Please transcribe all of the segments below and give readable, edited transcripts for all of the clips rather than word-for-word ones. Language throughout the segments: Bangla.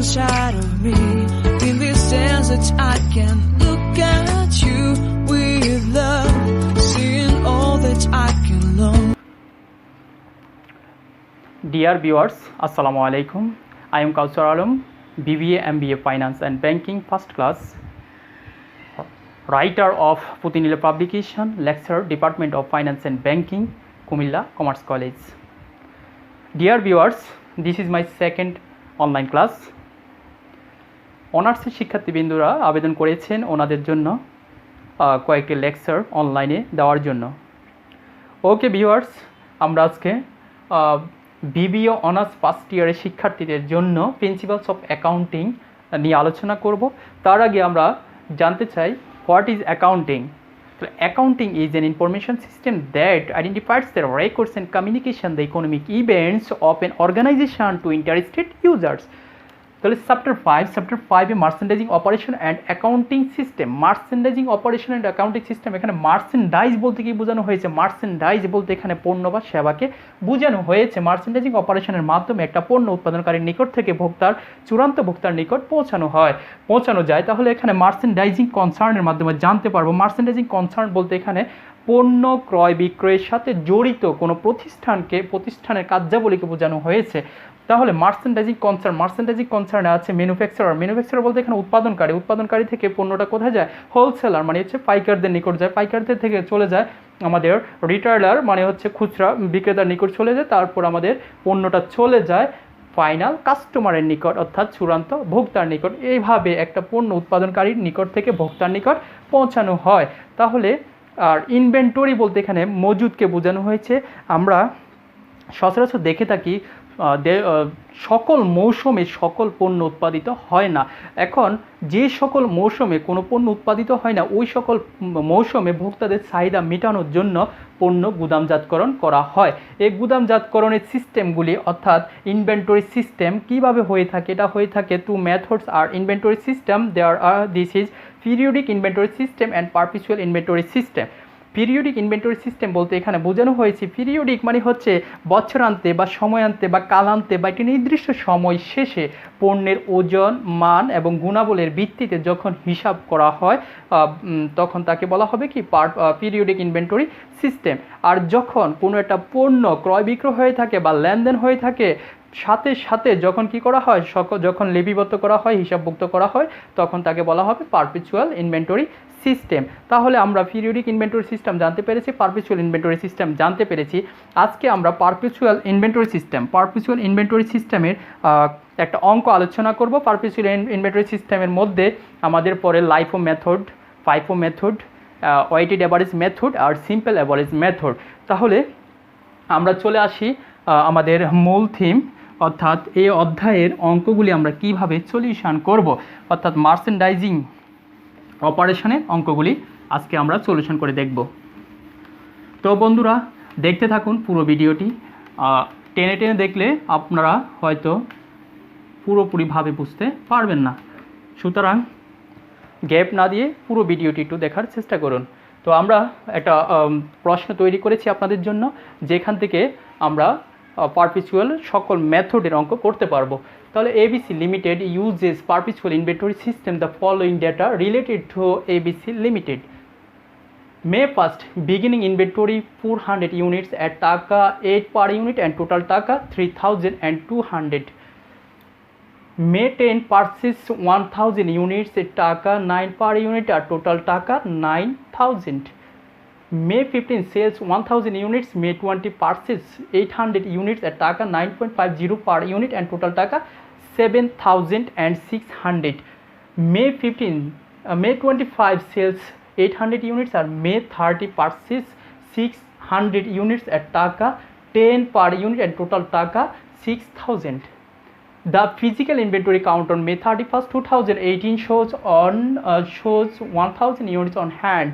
inside of me. In this sense that I can look at you with love, seeing all that I can learn. Dear viewers, Assalamu alaikum. I am Kausar Alam, BBA MBA Finance and Banking first class, writer of Putinila publication, lecturer, Department of Finance and Banking, Kumilla Commerce College. Dear viewers, this is my second online class. অনার্সের শিক্ষার্থীবৃন্দরা আবেদন করেছেন ওনাদের জন্য কয়েকটি লেকচার অনলাইনে দেওয়ার জন্য। ওকে ভিউয়ার্স, আমরা আজকে বিবিএ অনার্স ফার্স্ট ইয়ারের শিক্ষার্থীদের জন্য প্রিন্সিপালস অফ অ্যাকাউন্টিং নিয়ে আলোচনা করব। তার আগে আমরা জানতে চাই what is accounting. Accounting is an information system that identifies the records and communication the economic events of an organization to interested users. তাহলে chapter 5 A merchandising operation and accounting system. Merchandising operation and accounting system, এখানে মার্চেন্ডাইজ বলতে কি বোঝানো হয়েছে? মার্চেন্ডাইজ বলতে এখানে পণ্য বা সেবাকে বোঝানো হয়েছে। মার্চেন্ডাইজিং অপারেশনের মাধ্যমে একটা পণ্য উৎপাদনকারীর নিকট থেকে চূড়ান্ত ভোক্তার নিকট পৌঁছানো যায়। তাহলে এখানে মার্চেন্ডাইজিং কনসার্নের মাধ্যমে জানতে পারবো। মার্চেন্ডাইজিং কনসার্ন বলতে এখানে পণ্য ক্রয় বিক্রয়ের সাথে জড়িত কোনো প্রতিষ্ঠানের কার্যাবলীকে বোঝানো হয়েছে। তাহলে মার্চেন্ডাইজিং কনসার্নে আছে ম্যানুফ্যাকচারার বলতে এখানে উৎপাদনকারী থেকে পণ্যটা কোথায় যায়? হোলসেলার মানে হচ্ছে পাইকারদের নিকট যায়, পাইকারদের থেকে চলে যায় আমাদের রিটেইলার মানে হচ্ছে খুচরা বিক্রেতার নিকট চলে যায়, তারপর আমাদের পণ্যটা চলে যায় ফাইনাল কাস্টমারের নিকট অর্থাৎ চূড়ান্ত ভোক্তার নিকট। এইভাবে একটা পণ্য উৎপাদনকারীর নিকট থেকে ভোক্তার নিকট পৌঁছানো হয়। তাহলে আর ইনভেন্টরি বলতে এখানে মজুদকে বোঝানো হয়েছে। আমরা সচরাচর দেখে থাকি সকল মৌসুমে সকল পণ্য উৎপাদিত হয় না। এখন যে সকল মৌসুমে কোনো পণ্য উৎপাদিত হয় না, ওই সকল মৌসুমে ভোক্তাদের চাহিদা মেটানোর জন্য পণ্য গুদামজাতকরণ করা হয়। এই গুদামজাতকরণের সিস্টেমগুলি অর্থাৎ ইনভেন্টরি সিস্টেম কিভাবে হয়ে থাকে? এটা হয়ে থাকে টু মেথডস আর inventory system. This is periodic inventory system and perpetual inventory system. Periodic inventory system বলতে এখানে বোঝানো হয়েছে, পিরিয়ডিক মানে হচ্ছে বছরান্তে বা সময়ান্তে বা কালান্তে বা একটি নির্দিষ্ট সময় শেষে পণ্যের ওজন, মান এবং গুণাবলীর ভিত্তিতে যখন হিসাব করা হয় তখন তাকে বলা হবে কি পিরিয়ডিক ইনভেন্টরি সিস্টেম। আর যখন কোনো একটা পণ্য ক্রয় বিক্রয় হয়ে থাকে বা লেনদেন হয়ে থাকে, সাথে সাথে যখন কি করা হয়, যখন লিপিবদ্ধ করা হয়, হিসাবভুক্ত করা হয়, তখন তাকে বলা হবে পারপিচুয়াল ইনভেন্টরি সিস্টেম। তাহলে আমরা পিরিয়ডিক ইনভেন্টরি সিস্টেম জানতে পেরেছি, পারপিচুয়াল ইনভেন্টরি সিস্টেম জানতে পেরেছি। আজকে আমরা পারপিচুয়াল ইনভেন্টরি সিস্টেমের একটা অঙ্ক আলোচনা করব। পারপিচুয়াল ইনভেন্টরি সিস্টেমের মধ্যে আমাদের পরে LIFO method, FIFO method, weighted average method আর সিম্পল অ্যাভারেজ মেথড। তাহলে আমরা চলে আসি আমাদের মূল থিম, অর্থাৎ এই অধ্যায়ের অঙ্কগুলি আমরা কিভাবে সলিউশন করব, অর্থাৎ মার্চেন্ডাইজিং অপারেশনের অঙ্কগুলি আজকে আমরা সলিউশন করে দেখব। তো বন্ধুরা দেখতে থাকুন পুরো ভিডিওটি। টেনে দেখলে আপনারা হয়তো পুরোপুরিভাবে বুঝতে পারবেন না, সুতরাং গ্যাপ না দিয়ে পুরো ভিডিওটি একটু দেখার চেষ্টা করুন। তো আমরা একটা প্রশ্ন তৈরি করেছি আপনাদের জন্য, যেখান থেকে আমরা পারপিচুয়াল সকল মেথডের অঙ্ক করতে পারবো। তাহলে ABC limited uses perpetual inventory system the following data related to ABC limited. May 1st, beginning inventory 400 units at Taka 8 per unit and total Taka 3,200. May 10, purchase 1,000 units at Taka 9 per unit at total Taka 9,000. May 15, sales 1,000 units. May 20, purchase 800 units at Taka 9.50 per unit and total Taka 7,600. May 25, sales 800 units and May 30, purchase 600 units at Taka 10 per unit and total Taka 6,000. The physical inventory count on May 31st, 2018 shows 1,000 units on hand.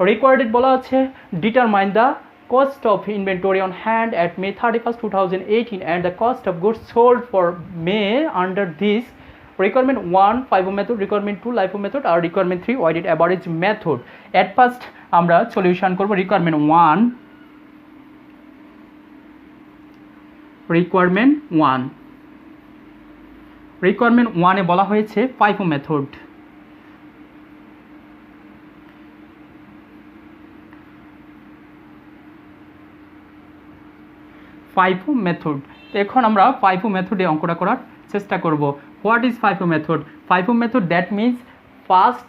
Recorded বলা আছে determine the cost of inventory on hand at May 31st, 2018 and the cost of goods sold for May under this requirement 1 FIFO method, requirement 2 LIFO method আর requirement 3 weighted average method. At first আমরা সলিউশন করব requirement 1 রিকোয়ারমেন্ট 1-এ বলা হয়েছে FIFO মেথড। FIFO মেথড, এখন আমরা FIFO মেথডে অঙ্কটা করার চেষ্টা করব। What is FIFO method? FIFO method that means first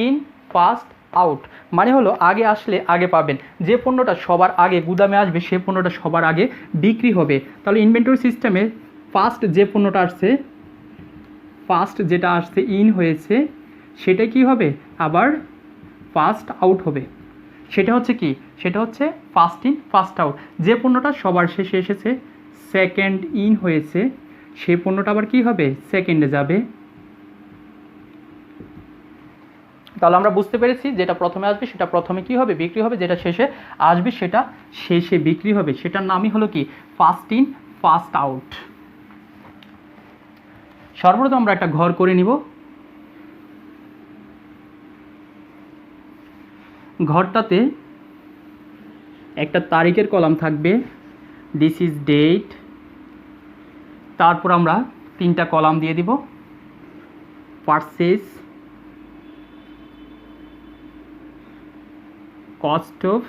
in first out, মানে হলো আগে আসলে আগে পাবেন। যে পণ্যটা সবার আগে গুদামে আসবে সে পণ্যটা সবার আগে বিক্রি হবে। তাহলে ইনভেন্টরি সিস্টেমে ফার্স্ট যে পণ্যটা আসছে, ফার্স্ট যেটা আসছে ইন হয়েছে সেটা কি হবে, আবার ফার্স্ট আউট হবে। সেটা হচ্ছে কি, সেটা হচ্ছে ফার্স্ট ইন ফার্স্ট আউট। যে পণ্যটা সবার শেষে এসেছে, সেকেন্ড ইন হয়েছে, সেই পণ্যটা আবার কি হবে, সেকেন্ডে যাবে। তাহলে আমরা বুঝতে পেরেছি যেটা প্রথমে আসবে সেটা প্রথমে কি হবে, বিক্রি হবে, যেটা শেষে আসবে সেটা শেষে বিক্রি হবে। সেটার নামই হলো কি, ফার্স্ট ইন ফার্স্ট আউট। সর্বপ্রথম আমরা একটা ঘর করে নিব। ঘরটাতে একটা তারিখের কলাম থাকবে, দিস ইজ ডেট। তারপর আমরা 3টা কলাম দিয়ে দিব, purchase, cost of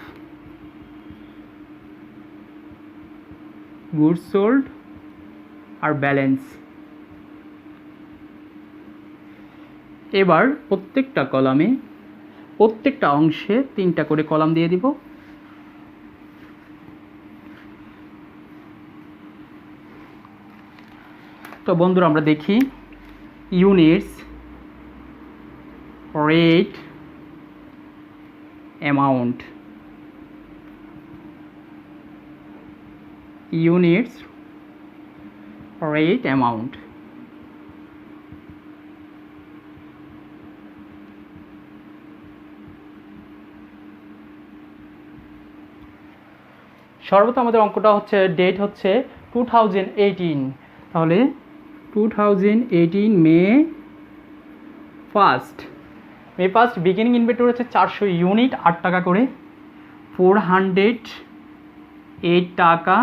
goods sold আর ব্যালেন্স। এবার প্রত্যেকটা কলামে, প্রত্যেকটা অংশে 3টা করে কলাম দিয়ে দিব। তো বন্ধুরা আমরা দেখি, units, rate, amount, units, rate, amount. সর্বপ্রথম আমাদের অঙ্কটা হচ্ছে, ডেট হচ্ছে 2018, তাহলে 2018 মে 1, বিগিনিং ইনভেন্টরি হচ্ছে 400 ইউনিট, 8 টাকা করে, 408 টাকা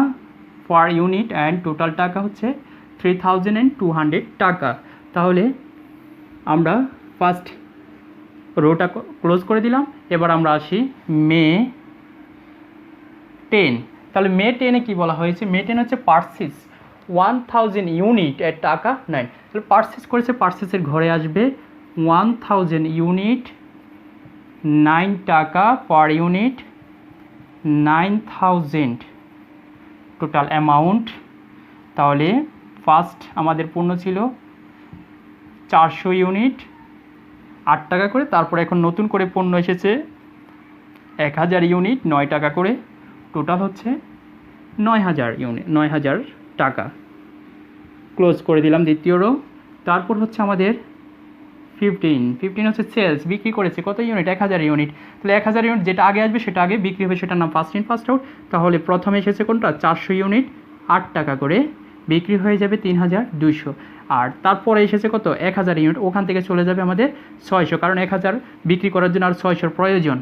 পার ইউনিট, অ্যান্ড টোটাল টাকা হচ্ছে 3200 টাকা। তাহলে আমরা ফার্স্ট রোটা ক্লোজ করে দিলাম। এবার আমরা আসি মে 10। তাহলে মে 10-এ কী বলা হয়েছে, মে 10 হচ্ছে পারচেজ 1000 ইউনিট এর টাকা 9। তাহলে পারচেজ করেছে, পারচেজের ঘরে আসবে 1000 ইউনিট, 9 টাকা পার ইউনিট, 9000 টোটাল অ্যামাউন্ট। তাহলে ফার্স্ট আমাদের পণ্য ছিল 400 ইউনিট, 8 টাকা করে। তারপর এখন নতুন করে পণ্য এসেছে 1000 ইউনিট, 9 টাকা করে, টোটাল হচ্ছে 9000 ইউনিট, 9000 টাকা। ক্লোজ করে দিলাম দ্বিতীয় রো। তারপর হচ্ছে আমাদের 15 হচ্ছে সেলস, বিক্রি করেছে কত ইউনিট, 1000 ইউনিট। তাহলে 1000 ইউনিট যেটা আগে আসবে সেটা আগে বিক্রি হবে, সেটার নাম ফার্স্ট ইন ফার্স্ট আউট। তাহলে প্রথমে এসেছে কোনটা, 400 ইউনিট, 8 টাকা করে, বিক্রি হয়ে যাবে 3200। আর তারপরে এসেছে কত, 1000 ইউনিট, ওখান থেকে চলে যাবে আমাদের 600, কারণ 1000 বিক্রি করার জন্য আর 600 প্রয়োজন।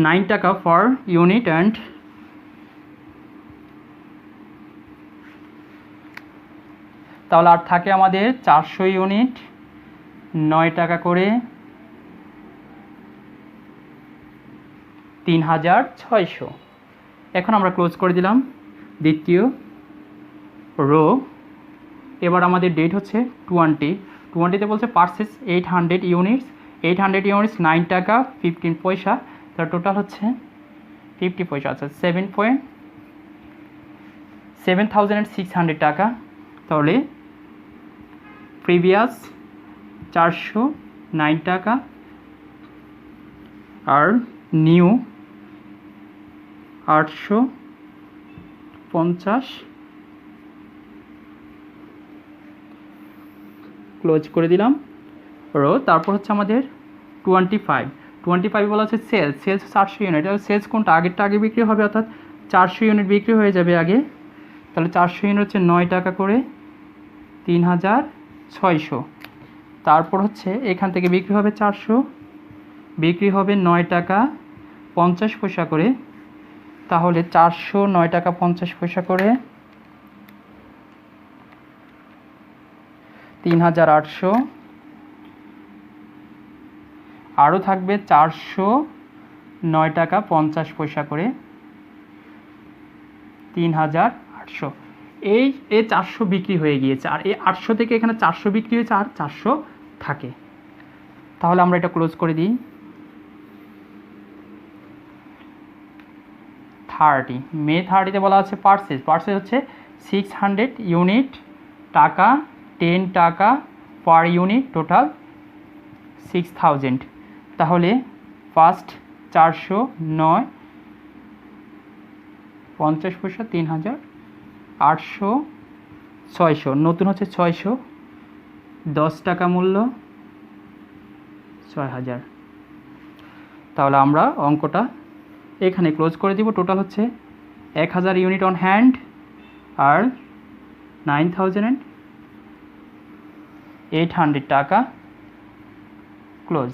9 টাকা ফর ইউনিট, অ্যান্ড তাহলে আর থাকে আমাদের 400 ইউনিট, 9 টাকা করে, 3600। এখন আমরা ক্লোজ করে দিলাম দ্বিতীয় রো। এবার আমাদের ডেট হচ্ছে 20তে বলছে পারচেজ 800 ইউনিটস, 800 ইউনিটস 9 টাকা 15 পয়সা। তার টোটাল হচ্ছে 50 পয়সা, আচ্ছা 7600 টাকা। তাহলে প্রিভিয়াস 409 টাকা, আর নিউ 850। ক্লোজ করে দিলাম রো। তারপর হচ্ছে আমাদের 25 বলা হচ্ছে সেলস 400 ইউনিট। সেলস কোনটা, আগেরটা আগে বিক্রি হবে, অর্থাৎ 400 ইউনিট বিক্রি হয়ে যাবে আগে। তাহলে 400 ইউনিট হচ্ছে 9 টাকা করে, 3600। তারপর হচ্ছে এখান থেকে বিক্রি হবে 400, বিক্রি হবে 9 টাকা 50 পয়সা করে। তাহলে 400 9 টাকা 50 পয়সা করে, 3800, আরও থাকবে 409 টাকা 50 পয়সা করে, 3800। এই 400 বিক্রি হয়ে গিয়েছে, আর এই 800 থেকে এখানে 400 বিক্রি হয়েছে, আর 400 থাকে। তাহলে আমরা এটা ক্লোজ করে দিই। 30 মে 30তে বলা আছে পার্সেস হচ্ছে 600 ইউনিট, টাকা 10 টাকা পার ইউনিট, টোটাল 6000। তাহলে ফার্স্ট 409 50 পয়সা, 3800, 600, নতুন হচ্ছে 600, 10 টাকা মূল্য, 6000। তাহলে আমরা অঙ্কটা এখানে ক্লোজ করে দিব। টোটাল হচ্ছে 1000 ইউনিট অন হ্যান্ড আর 9800 টাকা ক্লোজ।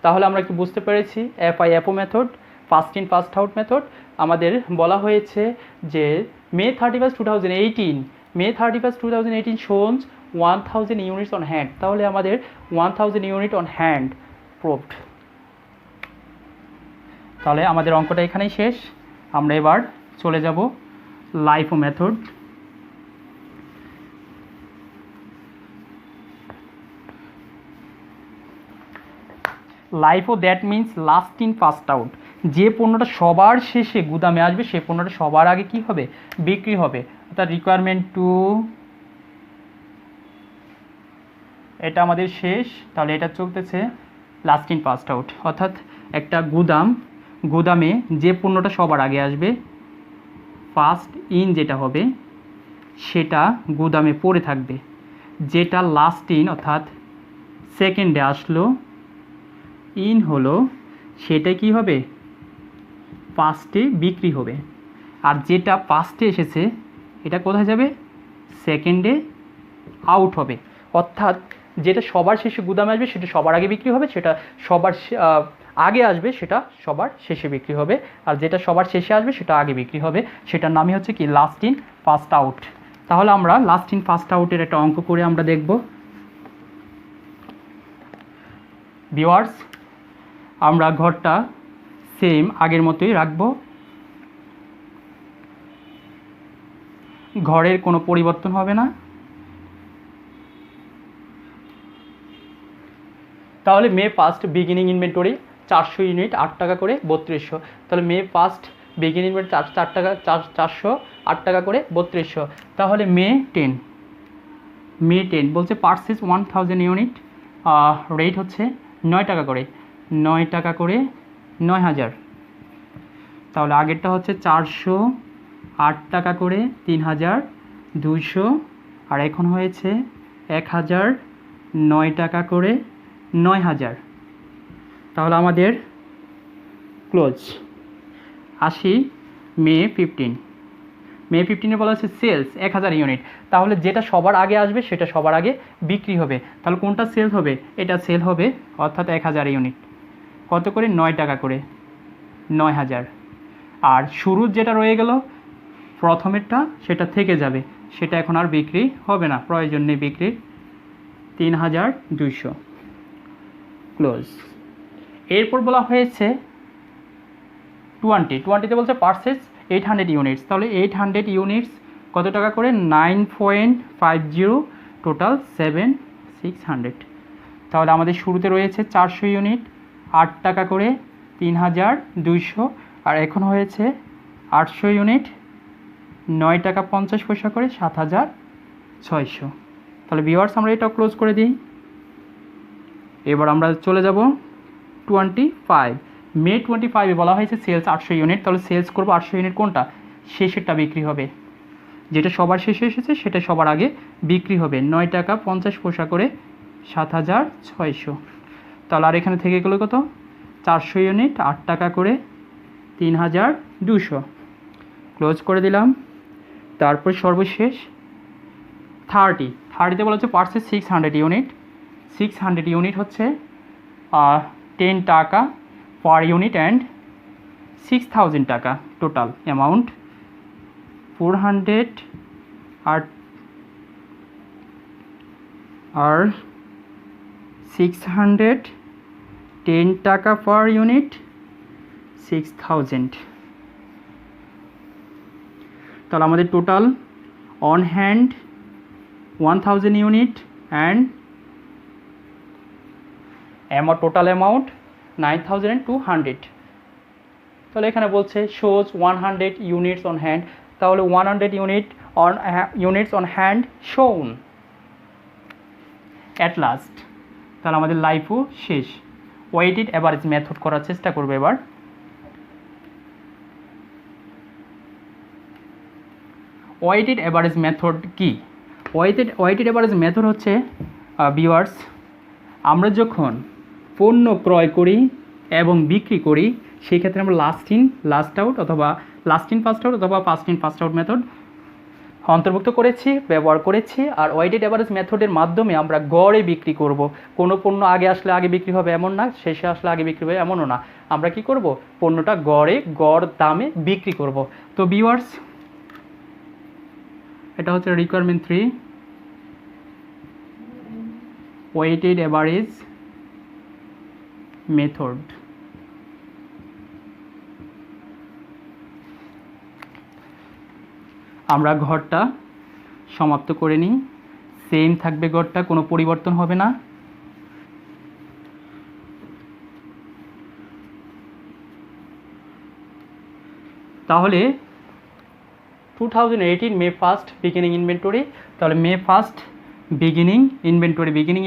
তাহলে আমরা কি বুঝতে পেরেছি? FIFO method, first in first out method. আমাদের বলা হয়েছে যে May 31, 2018 শোনস 1000 ইউনিটস অন হ্যান্ড। তাহলে আমাদের 1000 ইউনিট অন হ্যান্ড প্রুভড। তাহলে আমাদের অঙ্কটা এখানেই শেষ। আমরা এবার চলে যাব LIFO method. LIFO that means last in first out. যে পণ্যটা সবার শেষে গুদামে আসবে সেই পণ্যটা সবার আগে কি হবে? বিক্রি হবে। অর্থাৎ রিকোয়ারমেন্ট 2, এটা আমাদের শেষ। তাহলে এটা চলতেছে লাস্ট ইন ফার্স্ট আউট, অর্থাৎ একটা গুদামে যে পণ্যটা সবার আগে আসবে, ফার্স্ট ইন যেটা হবে সেটা গুদামে পড়ে থাকবে। যেটা লাস্ট ইন অর্থাৎ সেকেন্ডে আসলো, ইন হলো, সেটা কি হবে? ফার্স্টে বিক্রি হবে। আর যেটা ফার্স্টে এসেছে এটা কোথায় যাবে? সেকেন্ডে আউট হবে। অর্থাৎ যেটা সবার শেষে গুদামে আসবে সেটা সবার আগে বিক্রি হবে, সেটা সবার আগে আসবে সেটা সবার শেষে বিক্রি হবে, আর যেটা সবার শেষে আসবে সেটা আগে বিক্রি হবে। সেটার নামই হচ্ছে কি? Last in first out. তাহলে আমরা লাস্ট ইন ফার্স্ট আউটের একটা অঙ্ক করে আমরা দেখব। ভিউয়ার্স, আমরা ঘরটা সেম আগের মতোই রাখবো, ঘরের কোনো পরিবর্তন হবে না। তাহলে May 1 বিগিনিং ইনভেন্টরি 400 ইউনিট 8 টাকা করে 3200। তাহলে May 1 বিগিনিং ইনভেন্টরি 400 8 টাকা করে 3200। তাহলে May 10 বলছে পারচেজ 1000 ইউনিট, রেট হচ্ছে 9 টাকা করে, 9 টাকা করে 9000। তাহলে আগেরটা হচ্ছে 400 8 টাকা করে 3200, আর এখন হয়েছে 1000 9 টাকা করে 9000। তাহলে আমাদের ক্লোজ। আসি May 15 বলা হচ্ছে সেলস 1000 ইউনিট। তাহলে যেটা সবার আগে আসবে সেটা সবার আগে বিক্রি হবে। তাহলে কোনটা সেল হবে? এটা সেল হবে, অর্থাৎ 1000 ইউনিট। কত করে? 9 টাকা করে 9000। আর শুরুর যেটা রয়ে গেল প্রথমেরটা, সেটা থেকে যাবে, সেটা এখন আর বিক্রি হবে না, প্রয়োজন নেই বিক্রির, 3200 ক্লোজ। এরপর বলা হয়েছে 20তে বলছে পারচেজ 800 ইউনিটস। তাহলে 800 ইউনিটস কত টাকা করে? 9.50, টোটাল 7600। তাহলে আমাদের শুরুতে রয়েছে 400 ইউনিট 8 টাকা করে 3200, আর এখন হয়েছে 800 ইউনিট 9 টাকা 50 পয়সা করে 7600। তাহলে ভিউয়ার্স, আমরা এটা ক্লোজ করে দিই। এবার আমরা চলে যাব 25। May 25-এ বলা হয়েছে সেলস 800 ইউনিট। তাহলে সেলস করবো 800 ইউনিট, কোনটা? শেষেরটা বিক্রি হবে, যেটা সবার শেষে এসেছে সেটা সবার আগে বিক্রি হবে, 9 টাকা 50 পয়সা করে 7600। তাহলে আর এখানে থেকে গেলো কত? 400 ইউনিট 8 টাকা করে 3200, ক্লোজ করে দিলাম। তারপর সর্বশেষ 30তে বলা হচ্ছে পারচেজ 600 ইউনিট। 600 ইউনিট হচ্ছে 10 টাকা পার ইউনিট অ্যান্ড 6000 টাকা টোটাল অ্যামাউন্ট, 400 আর আর 610 টাকা পার ইউনিট 6000। তাহলে আমাদের total on hand 1000 unit and total amount 9200। তাহলে এখানে বলছে শোজ 100 ইউনিটস অন হ্যান্ড, তাহলে 100 ইউনিটস অন হ্যান্ড শোন অ্যাট লাস্ট। তাহলে আমাদের লাইফও শেষ। ওয়েটেড অ্যাভারেজ মেথড করার চেষ্টা করবে এবার। ওয়েটেড অ্যাভারেজ মেথড কি? ওয়েটেড অ্যাভারেজ মেথড হচ্ছে ভিউয়ার্স, আমরা যখন পণ্য ক্রয় করি এবং বিক্রি করি সেই ক্ষেত্রে আমরা লাস্ট ইন লাস্ট আউট অথবা লাস্ট ইন ফার্স্ট আউট অথবা first in first out method অন্তর্ভুক্ত করেছি, ব্যবহার করেছি। আর ওয়েটেড অ্যাভারেজ মেথডের মাধ্যমে আমরা গড়ে বিক্রি করব। কোনো পণ্য আগে আসলে আগে বিক্রি হবে এমন না, শেষে আসলে আগে বিক্রি হবে এমনও না। আমরা কি করব? পণ্যটা গড় দামে বিক্রি করব। তো ভিউয়ার্স, এটা হচ্ছে রিকোয়ারমেন্ট 3, ওয়েটেড অ্যাভারেজ মেথড। আমরা ঘরটা সমাপ্ত করে নিই। সেম থাকবে ঘরটা, কোনো পরিবর্তন হবে না। তাহলে 2018 মে 1 বিগিনিং ইনভেন্টরি। তাহলে মে 1 বিগিনিং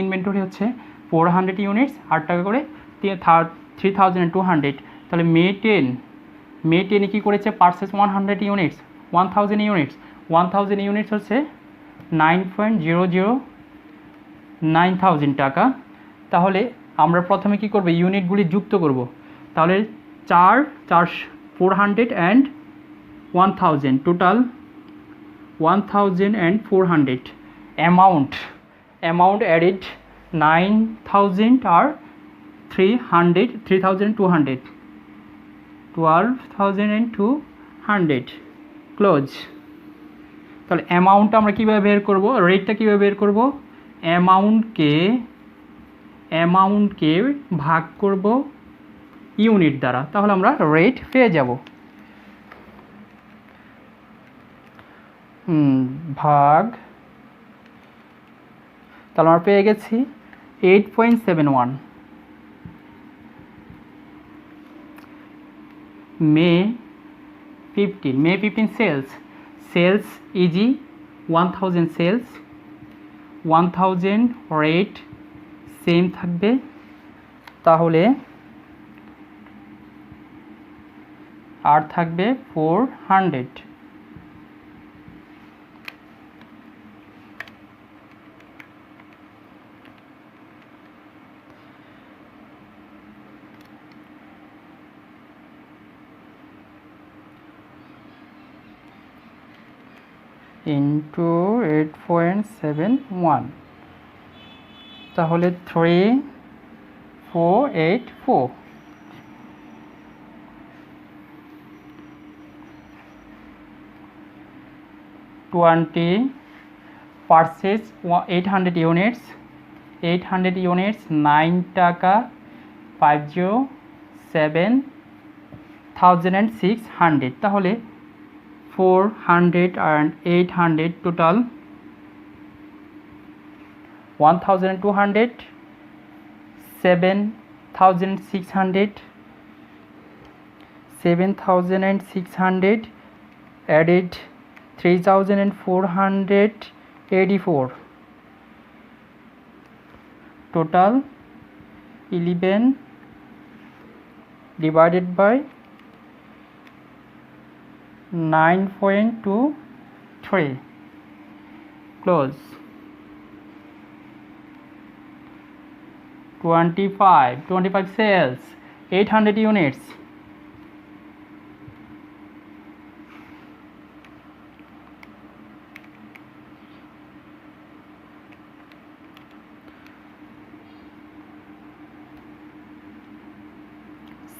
ইনভেন্টরি হচ্ছে 400 ইউনিটস, 8 টাকা করে 3200। তাহলে মে 10 কী করেছে? পারচেস 1000 ইউনিটস, 1000 ইউনিটস হচ্ছে 9.009,000 টাকা। তাহলে আমরা প্রথমে কি করব? ইউনিটগুলি যুক্ত করব। তাহলে 400 অ্যান্ড 1000, টোটাল 1400। অ্যামাউন্ট অ্যাডেড 9000 আর 3200, 12,200 ক্লোজ। তাহলে অ্যামাউন্টটা আমরা কীভাবে বের করব? রেটটা কীভাবে বের করব? অ্যামাউন্টকে ভাগ করব ইউনিট দ্বারা, তাহলে আমরা রেট পেয়ে যাব। ভাগ, তাহলে আমরা পেয়ে গেছি 8.71। May 15 sales is 1000 sales, 1000 rate same থাকবে। তাহলে আর থাকবে 400। ইন্টু 8.71, তাহলে 3484। পারচেস 800 ইউনিটস, 9 টাকা 507,600। তাহলে 400 and 800 total 1200, 7,600 added 3,484, total 11 divided by 9.23 close। 25 sales 800 units,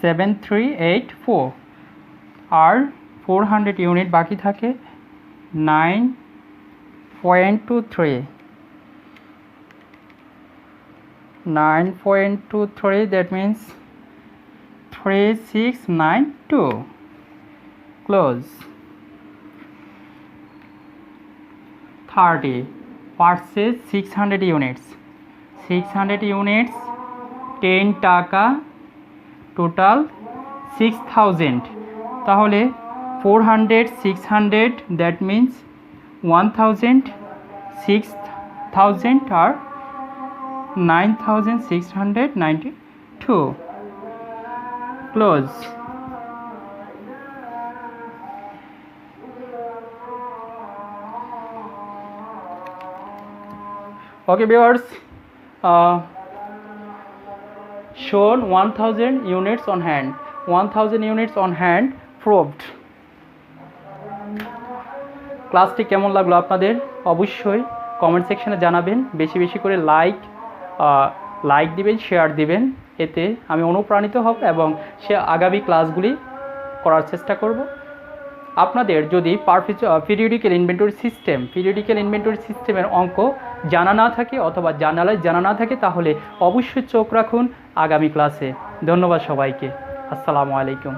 $7,384 R 400 unit বাকি থাকে 9.23। 9.23, that means 3692. Close. 30 purchase 600 units. 600 units 10 টাকা, টোটাল 6000। তাহলে 400 600, দ্যাট মিন্স 1000, 6000 আর 9692। Close. Okay viewers, shown 1000 units on hand, 1000 units on hand proved। ক্লাসটি কেমন লাগলো আপনাদের অবশ্যই কমেন্ট সেকশনে জানাবেন। বেশি বেশি করে লাইক দিবেন, শেয়ার দিবেন, এতে আমি অনুপ্রাণিত হব এবং আগামী ক্লাসগুলি করার চেষ্টা করব। আপনাদের যদি পিরিয়ডিক্যাল ইনভেন্টরি সিস্টেমের অঙ্ক জানা না থাকে অথবা জানা না থাকে তাহলে অবশ্যই চোখ রাখুন আগামী ক্লাসে। ধন্যবাদ সবাইকে। আসসালামু আলাইকুম।